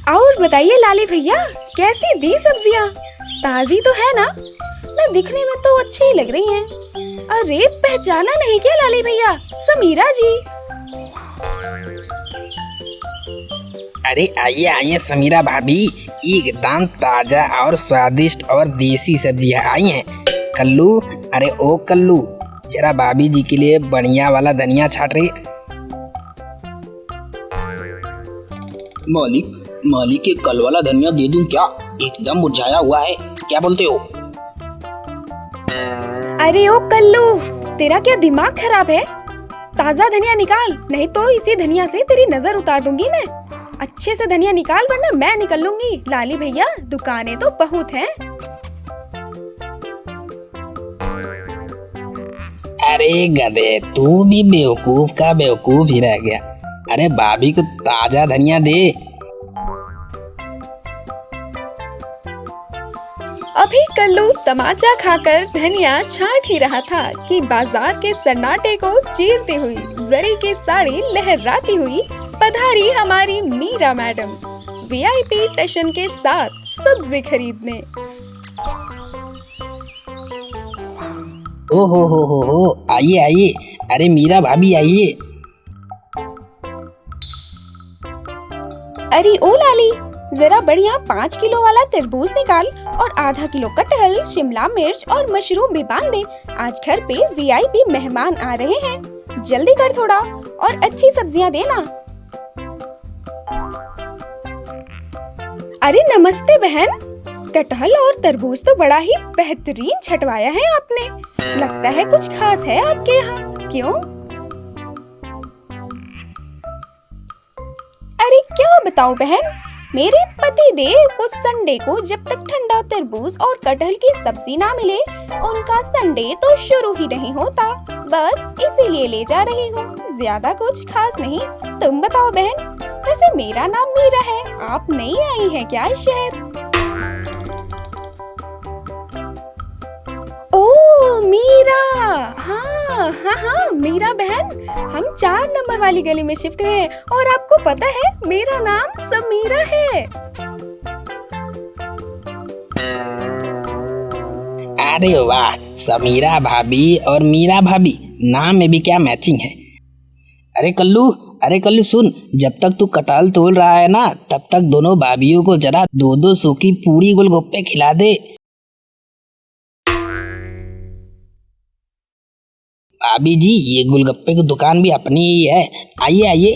और बताइए लाली भैया, कैसी दी सब्जियाँ? ताजी तो है ना? ना दिखने में तो अच्छी ही लग रही हैं। अरे पहचाना नहीं क्या लाली भैया? समीरा जी। अरे आइए आइए समीरा भाभी, एकदम ताजा और स्वादिष्ट और देसी सब्जियां आई हैं। कल्लू, अरे ओ कल्लू, जरा भाभी जी के लिए बढ़िया वाला धनिया छाट रही। मालिक ये कल वाला धनिया दे दूं क्या? एकदम मुरझाया हुआ है, क्या बोलते हो? अरे ओ कल्लू, तेरा क्या दिमाग खराब है? ताजा धनिया निकाल, नहीं तो इसी धनिया से तेरी नजर उतार दूंगी मैं। अच्छे से धनिया निकाल वरना मैं निकल लूंगी। लाली भैया, दुकानें तो बहुत हैं। अरे गधे, तू भी बेवकूफ का बेवकूफ ही रह गया। अरे भाभी को ताजा धनिया दे। अभी कल्लू तमाचा खाकर धनिया छाट ही रहा था कि बाजार के सन्नाटे को चीरती हुई, जरी की साड़ी लहराती हुई पधारी हमारी मीरा मैडम वीआईपी टशन के साथ सब्जी खरीदने। ओ हो, आइए आइए। अरे मीरा भाभी आइए। अरे ओ लाली, जरा बढ़िया 5 किलो वाला तरबूज निकाल और आधा किलो कटहल, शिमला मिर्च और मशरूम भी बांध दे। आज घर पे वीआईपी मेहमान आ रहे हैं। जल्दी कर थोड़ा और अच्छी सब्जियां देना। अरे नमस्ते बहन, कटहल और तरबूज तो बड़ा ही बेहतरीन छटवाया है आपने। लगता है कुछ खास है आपके यहाँ, क्यों? अरे क्या बताऊं बहन, मेरे पति देव को संडे को जब तक ठंडा तरबूज और कटहल की सब्जी ना मिले, उनका संडे तो शुरू ही नहीं होता। बस इसीलिए ले जा रही हूँ, ज्यादा कुछ खास नहीं। तुम बताओ बहन, वैसे मेरा नाम मीरा है, आप नई आई हैं क्या इस शहर? ओ मीरा, हाँ मीरा बहन, हम 4 नंबर वाली गली में शिफ्ट हुए और आपको पता है मेरा नाम समीरा है। अरे वाह, समीरा भाभी और मीरा भाभी, नाम में भी क्या मैचिंग है। अरे कल्लू सुन, जब तक तू कटहल तोल रहा है ना, तब तक दोनों भाभीयों को जरा 2-2 सूखी पूरी गोलगप्पे खिला दे। भाभी जी, ये गोलगप्पे की दुकान भी अपनी ही है, आइए आइए।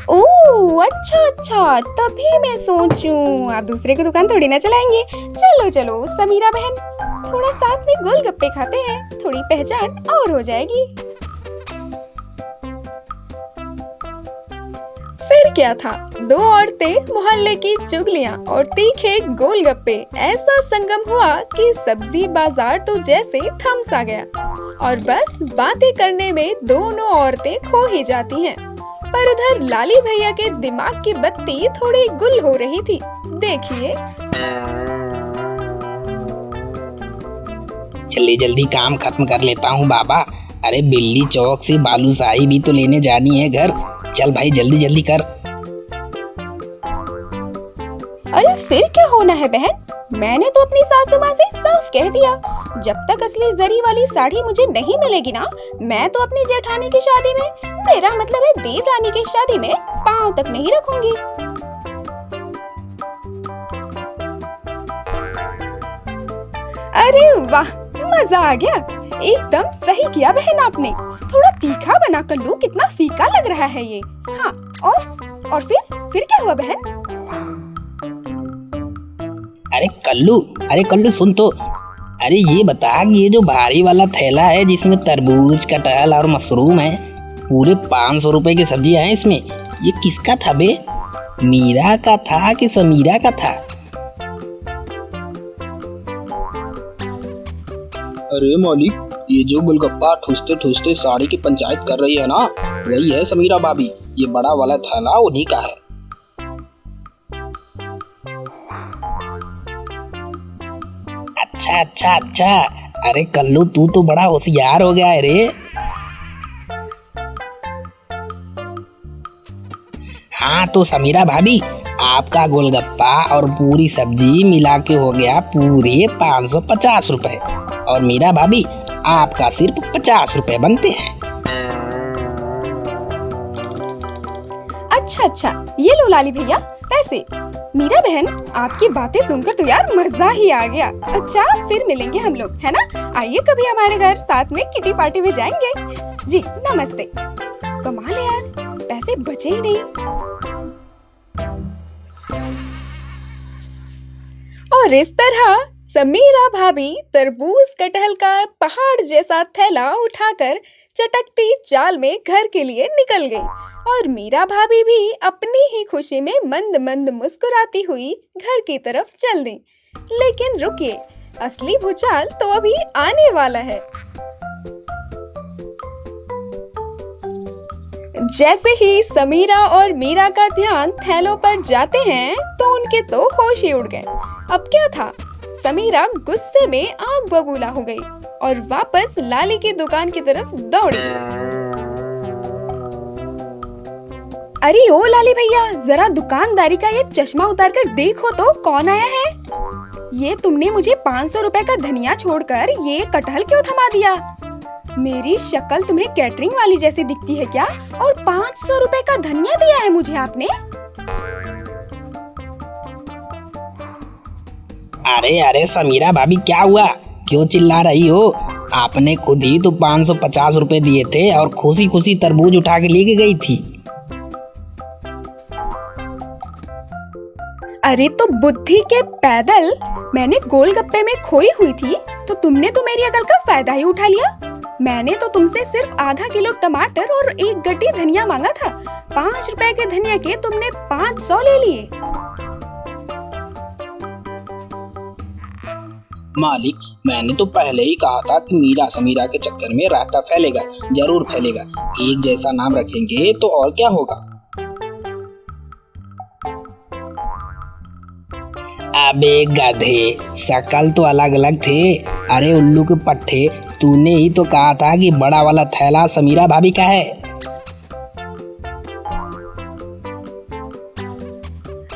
ओह अच्छा, तभी मैं सोचूं आप दूसरे की दुकान थोड़ी ना चलाएंगे। चलो समीरा बहन, थोड़ा साथ में गोलगप्पे खाते हैं, थोड़ी पहचान और हो जाएगी। फिर क्या था, 2 औरतें, मोहल्ले की चुगलियां और तीखे गोलगप्पे, ऐसा संगम हुआ कि सब्जी बाजार तो जैसे थम सा गया और बस बातें करने में दोनों औरतें खो ही जाती हैं। पर उधर लाली भैया के दिमाग की बत्ती थोड़ी गुल हो रही थी, देखिए। जल्दी काम खत्म कर लेता हूँ बाबा। अरे बिल्ली चौक से बालूशाही भी तो लेने जानी है घर। चल भाई जल्दी कर। अरे फिर क्या होना है बहन, मैंने तो अपनी सासू माँ से साफ कह दिया, जब तक असली जरी वाली साड़ी मुझे नहीं मिलेगी ना, मैं तो अपनी जेठानी की शादी में, मेरा मतलब है देवरानी की शादी में, पाँव तक नहीं रखूंगी। अरे वाह, मजा आ गया। एकदम सही किया बहन आपने। थोड़ा तीखा बना कर लो, कितना फीका लग रहा है ये। हाँ, और फिर क्या हुआ बहन? अरे कल्लू सुन तो। अरे ये बता कि ये जो भारी वाला थैला है जिसमें तरबूज, कटहल और मशरूम है, पूरे 500 रुपए की सब्जी है इसमें, ये किसका था बे? मीरा का था कि समीरा का था? अरे मालिक, ये जो गोलगप्पा ठूसते ठूसते साड़ी की पंचायत कर रही है ना, वही है समीरा भाभी। ये बड़ा वाला थैला उन्हीं का है। अच्छा। अरे कल्लू, तू तो बड़ा होशियार हो गया है रे। हाँ तो समीरा भाभी, आपका गोलगप्पा और पूरी सब्जी मिला के हो गया पूरे 550 रुपए, और मीरा भाभी आपका सिर्फ 50 रुपए बनते हैं। अच्छा, ये लो लाली भैया पैसे। मीरा बहन, आपकी बातें सुनकर तो यार मजा ही आ गया। अच्छा, फिर मिलेंगे हम लोग, है ना? आइए कभी हमारे घर, साथ में किटी पार्टी में जाएंगे। जी नमस्ते। कमाल है यार, पैसे बचे ही नहीं। और इस तरह समीरा भाभी तरबूज कटहल का पहाड़ जैसा थैला उठाकर चटकती चाल में घर के लिए निकल गई, और मीरा भाभी भी अपनी ही खुशी में मंद मंद मुस्कुराती हुई घर की तरफ चल दी। लेकिन रुकिए, असली भूचाल तो अभी आने वाला है। जैसे ही समीरा और मीरा का ध्यान थैलों पर जाते हैं तो उनके तो होश ही उड़ गए। अब क्या था, समीरा गुस्से में आग बबूला हो गई और वापस लाली की दुकान की तरफ दौड़ी। अरे ओ लाली भैया, जरा दुकानदारी का ये चश्मा उतार कर देखो तो कौन आया है। ये तुमने मुझे 500 रुपए का धनिया छोड़कर ये कटहल क्यों थमा दिया? मेरी शक्ल तुम्हें कैटरिंग वाली जैसी दिखती है क्या? और 500 रुपए का धनिया दिया है मुझे आपने? अरे समीरा भाभी, क्या हुआ? क्यों चिल्ला रही हो? आपने खुद ही तो 550 रुपए दिए थे और खुशी खुशी तरबूज उठा के लेके गई थी। अरे तो बुद्धि के पैदल, मैंने गोलगप्पे में खोई हुई थी तो तुमने तो मेरी अकल का फायदा ही उठा लिया। मैंने तो तुमसे सिर्फ आधा किलो टमाटर और 1 गड्डी धनिया मांगा था। 5 रुपए के धनिया के तुमने 500 ले लिए। मालिक, मैंने तो पहले ही कहा था कि मीरा समीरा के चक्कर में रायता फैलेगा, जरूर फैलेगा। एक जैसा नाम रखेंगे तो और क्या होगा। अबे गधे, शकल तो अलग अलग थे। अरे उल्लू के पट्टे, तूने ही तो कहा था कि बड़ा वाला थैला समीरा भाभी का है।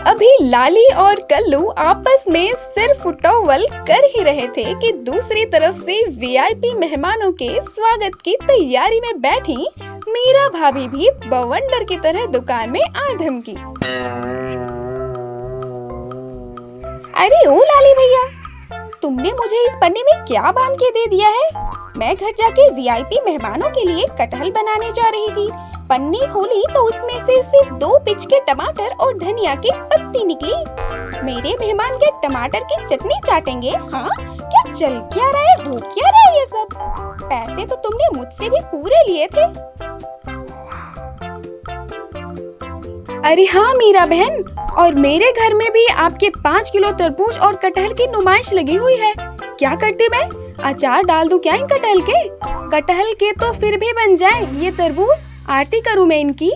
अभी लाली और कल्लू आपस में सिर फुटौवल कर ही रहे थे कि दूसरी तरफ से वीआईपी मेहमानों के स्वागत की तैयारी में बैठी मीरा भाभी भी बवंडर की तरह दुकान में आ धमकी। अरे ओ लाली भैया, तुमने मुझे इस पन्नी में क्या बांध के दे दिया है? मैं घर जाके वीआईपी मेहमानों के लिए कटहल बनाने जा रही थी। पन्नी खोली तो उसमें से सिर्फ 2 पिच के टमाटर और धनिया की पत्ती निकली। मेरे मेहमान के टमाटर की चटनी चाटेंगे? हाँ, क्या चल क्या रहा है, हो क्या रहा है ये सब? पैसे तो तुमने मुझसे भी पूरे लिए थे। अरे हाँ मीरा बहन, और मेरे घर में भी आपके 5 किलो तरबूज और कटहल की नुमाइश लगी हुई है। क्या करती मैं? अचार डाल दूं क्या इन कटहल के? कटहल के तो फिर भी बन जाए ये तरबूज, आरती करूं मैं इनकी?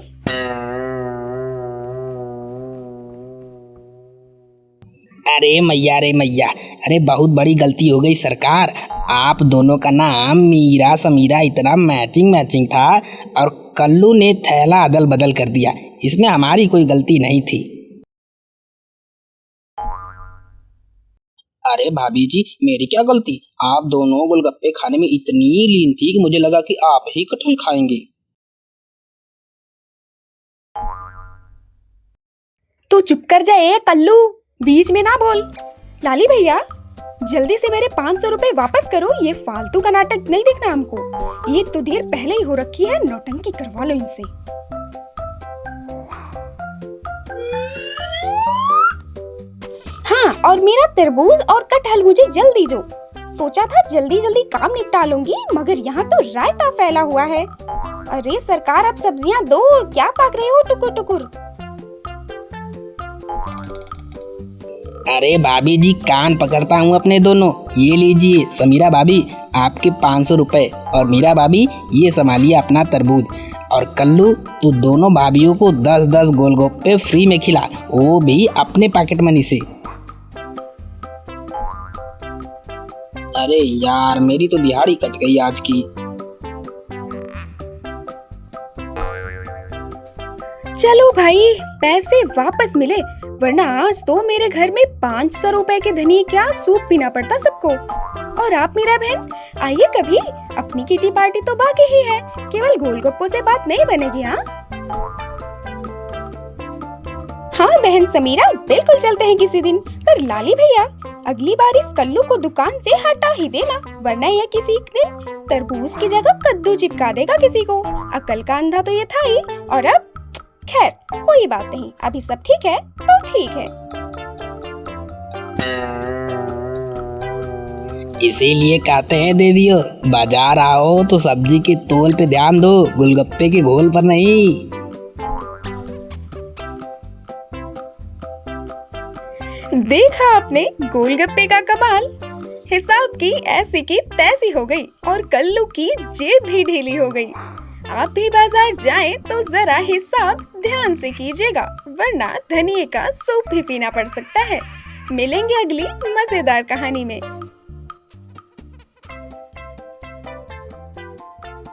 अरे मैया रे मैया, अरे बहुत बड़ी गलती हो गई सरकार। आप दोनों का नाम मीरा समीरा इतना मैचिंग था और कल्लू ने थैला अदल बदल कर दिया। इसमें हमारी कोई गलती नहीं थी। अरे भाभी जी, मेरी क्या गलती? आप दोनों गोलगप्पे खाने में इतनी लीन थी कि मुझे लगा कि आप ही कटहल खाएंगे। तू चुप कर जाए कल्लू, बीच में ना बोल। लाली भैया, जल्दी से मेरे 500 रुपए वापस करो। ये फालतू का नाटक नहीं देखना हमको। एक तो देर पहले ही हो रखी है, नौटंकी करवा लो इनसे। हाँ, और मेरा तरबूज और कटहल मुझे जल्दी दो। सोचा था जल्दी जल्दी काम निपटा लूंगी, मगर यहाँ तो रायता फैला हुआ है। अरे सरकार, अब सब्जियाँ दो, क्या ताक रहे हो टुकुर टुकुर? अरे भाभी जी, कान पकड़ता हूँ अपने दोनों। ये लीजिए समीरा भाभी, आपके 500 रुपए, और मीरा भाभी ये संभालिए अपना तरबूज। और कल्लू, तू दोनों भाभीियों को 10-10 गोलगप्पे फ्री में खिला, वो भी अपने पॉकेट मनी से। अरे यार, मेरी तो दिहाड़ी कट गई आज की। चलो भाई, पैसे वापस मिले, वरना आज तो मेरे घर में 500 रुपए के धनिये क्या सूप पीना पड़ता सबको। और आप मीरा बहन, आइए कभी, अपनी किटी पार्टी तो बाकी ही है, केवल गोलगप्पों से बात नहीं बनेगी। हाँ बहन समीरा, बिल्कुल चलते हैं किसी दिन। पर लाली भैया, अगली बार इस कल्लू को दुकान से हटा ही देना, वरना यह किसी दिन तरबूज की जगह कद्दू चिपका देगा किसी को। अकल का अंधा तो ये था ही, और अब खैर कोई बात नहीं, अभी सब ठीक है तो ठीक है। इसीलिए कहते हैं देवियों, बाजार आओ तो सब्जी के तोल पे ध्यान दो, गोलगप्पे के घोल पर नहीं। देखा आपने गोलगप्पे का कमाल। हिसाब की ऐसी की तैसी हो गई और कल्लू की जेब भी ढीली हो गई। आप भी बाजार जाएं तो जरा हिसाब ध्यान से कीजिएगा, वरना धनिये का सूप भी पीना पड़ सकता है। मिलेंगे अगली मजेदार कहानी में।